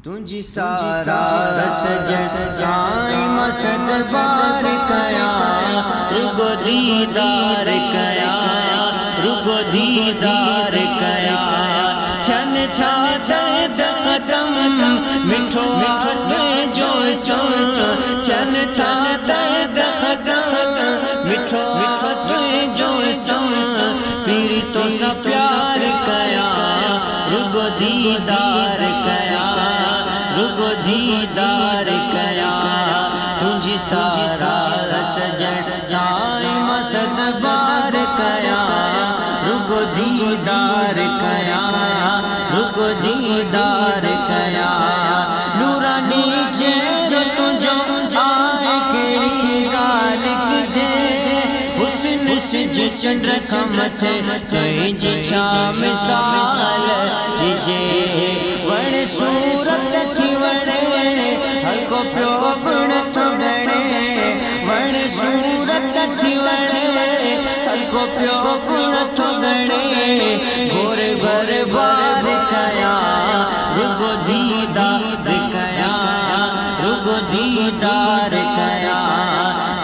तुझी सारा सजन साई मसद बार कया रुगो दीदार कया रुगो दीदार कया थन था दर्द खत्म मिठो में जो सो थन था दर्द खत्म मिठो में जो सो पीरी तो सब प्यार कया रुगो दीदार कया रुगो दीदार कया तुझी सारा सजन जाए मसद बार कया रुगो दीदार कया रुगो दीदार कया नूरानी चेहरा तुझो आए केड़ी गाल किजे हुस्न से जिचन रखमत कई जिछा मिसाल दिजे वण सूरत थी वणे हको प्यो गुण थोड़े वण सूरत थी वणे हको प्यो गुण थोड़े गोर घर बार कया रुगो दीदार कया रुगो दीदार कया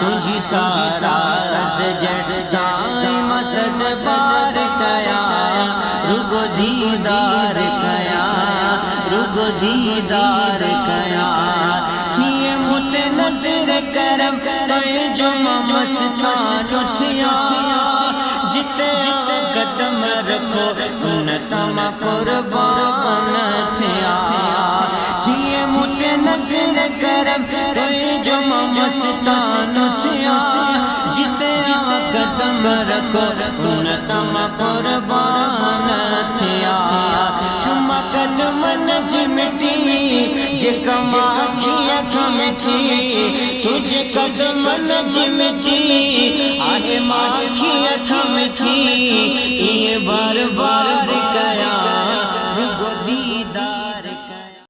तुझी सारा सजन साई मसद बार कया रुगो दीदार कया रुगो दीदार कया थिए मुत नजर करम करे जो मस्तान थिया जिते कदम रखो उन तमा कुर्बान थिया थिए मुत नजर करम करे जो मस्तान थिया जिते कदम रखो उन तमा कुर्बान थिया चुमा कदम नजमती जे कमा खिया खमती तुझे कदम नजमती आहे माखिया खमती